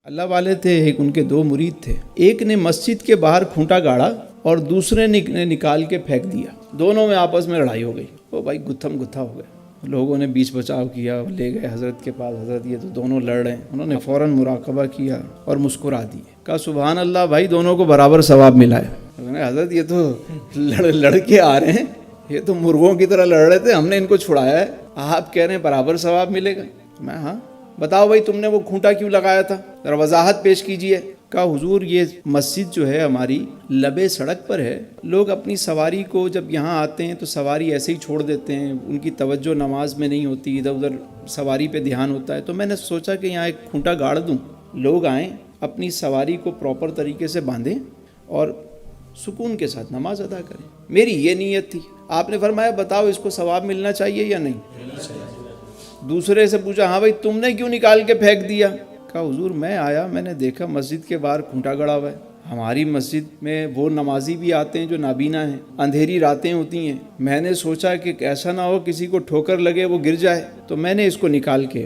اللہ والے تھے، ایک ان کے دو مرید تھے. ایک نے مسجد کے باہر کھونٹا گاڑا اور دوسرے نے نکال کے پھینک دیا. دونوں میں آپس میں لڑائی ہو گئی. وہ بھائی گتھم گتھا ہو گئے. لوگوں نے بیچ بچاؤ کیا، لے گئے حضرت کے پاس. حضرت یہ تو دونوں لڑ رہے ہیں. انہوں نے فوراً مراقبہ کیا اور مسکرا دیے. کہا سبحان اللہ بھائی، دونوں کو برابر ثواب ملا ہے. حضرت یہ تو لڑ کے آ رہے ہیں، یہ تو مرغوں کی طرح لڑ رہے تھے، ہم نے ان کو چھڑایا ہے، آپ کہہ رہے ہیں برابر ثواب ملے گا. میں ہاں بتاؤ بھائی تم نے وہ کھونٹا کیوں لگایا تھا، ذرا وضاحت پیش کیجئے. کہا حضور یہ مسجد جو ہے ہماری لبے سڑک پر ہے، لوگ اپنی سواری کو جب یہاں آتے ہیں تو سواری ایسے ہی چھوڑ دیتے ہیں، ان کی توجہ نماز میں نہیں ہوتی، ادھر ادھر سواری پہ دھیان ہوتا ہے. تو میں نے سوچا کہ یہاں ایک کھونٹا گاڑ دوں، لوگ آئیں اپنی سواری کو پراپر طریقے سے باندھیں اور سکون کے ساتھ نماز ادا کریں. میری یہ نیت تھی. آپ نے فرمایا بتاؤ اس کو ثواب ملنا چاہیے یا نہیں؟ دوسرے سے پوچھا ہاں بھائی تم نے کیوں نکال کے پھینک دیا؟ کہا حضور میں آیا، میں نے دیکھا مسجد کے باہر کھونٹا گڑا ہوا ہے. ہماری مسجد میں وہ نمازی بھی آتے ہیں جو نابینا ہیں، اندھیری راتیں ہوتی ہیں. میں نے سوچا کہ ایسا نہ ہو کسی کو ٹھوکر لگے وہ گر جائے، تو میں نے اس کو نکال کے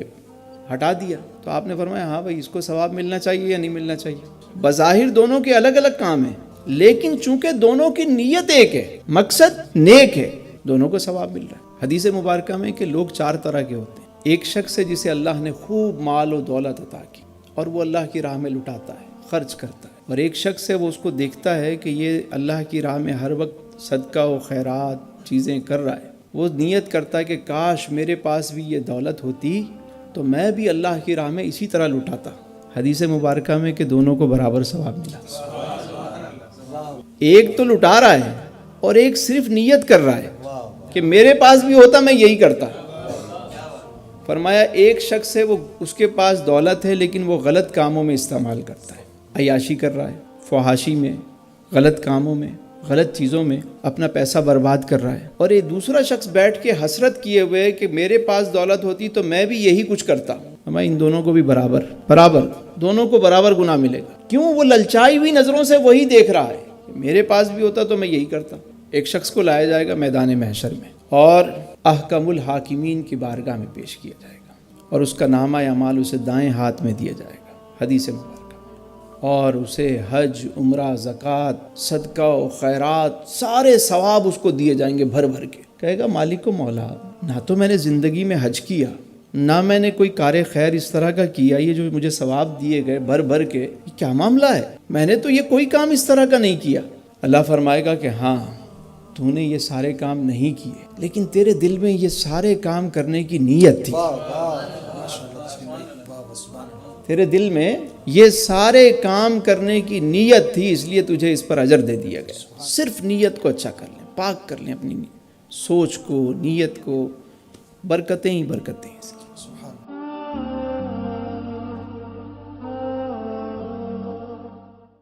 ہٹا دیا. تو آپ نے فرمایا ہاں بھائی اس کو ثواب ملنا چاہیے یا نہیں ملنا چاہیے؟ بظاہر دونوں کے الگ الگ کام ہیں، لیکن چونکہ دونوں کی نیت ایک ہے، مقصد نیک ہے، دونوں کو ثواب مل رہا ہے. حدیث مبارکہ میں کہ لوگ چار طرح کے ہوتے ہیں. ایک شخص ہے جسے اللہ نے خوب مال و دولت عطا کی اور وہ اللہ کی راہ میں لٹاتا ہے، خرچ کرتا ہے. اور ایک شخص ہے وہ اس کو دیکھتا ہے کہ یہ اللہ کی راہ میں ہر وقت صدقہ و خیرات چیزیں کر رہا ہے. وہ نیت کرتا ہے کہ کاش میرے پاس بھی یہ دولت ہوتی تو میں بھی اللہ کی راہ میں اسی طرح لٹاتا. حدیث مبارکہ میں کہ دونوں کو برابر ثواب ملا. ایک تو لٹا رہا ہے اور ایک صرف نیت کر رہا ہے کہ میرے پاس بھی ہوتا میں یہی کرتا. فرمایا ایک شخص ہے وہ اس کے پاس دولت ہے لیکن وہ غلط کاموں میں استعمال کرتا ہے، عیاشی کر رہا ہے، فحاشی میں، غلط کاموں میں، غلط چیزوں میں اپنا پیسہ برباد کر رہا ہے. اور ایک دوسرا شخص بیٹھ کے حسرت کیے ہوئے کہ میرے پاس دولت ہوتی تو میں بھی یہی کچھ کرتا. ہمیں ان دونوں کو بھی برابر دونوں کو برابر گناہ ملے گا. کیوں؟ وہ للچائی ہوئی نظروں سے وہی دیکھ رہا ہے، میرے پاس بھی ہوتا تو میں یہی کرتا. ایک شخص کو لایا جائے گا میدان محشر میں اور احکم الحاکمین کی بارگاہ میں پیش کیا جائے گا اور اس کا نامہ اعمال اسے دائیں ہاتھ میں دیا جائے گا حدیث مبارکہ میں، اور اسے حج، عمرہ، زکوٰۃ، صدقہ و خیرات سارے ثواب اس کو دیے جائیں گے بھر بھر کے. کہے گا مالک و مولا، نہ تو میں نے زندگی میں حج کیا، نہ میں نے کوئی کار خیر اس طرح کا کیا، یہ جو مجھے ثواب دیے گئے بھر بھر کے، یہ کیا معاملہ ہے؟ میں نے تو یہ کوئی کام اس طرح کا نہیں کیا. اللہ فرمائے گا کہ ہاں تو نے یہ سارے کام نہیں کیے، لیکن تیرے دل میں یہ سارے کام کرنے کی نیت تھی. تیرے دل میں یہ سارے کام کرنے کی نیت تھی، اس لیے تجھے اس پر اجر دے دیا گیا. صرف نیت کو اچھا کر لیں، پاک کر لیں اپنی سوچ کو، نیت کو، برکتیں ہی برکتیں.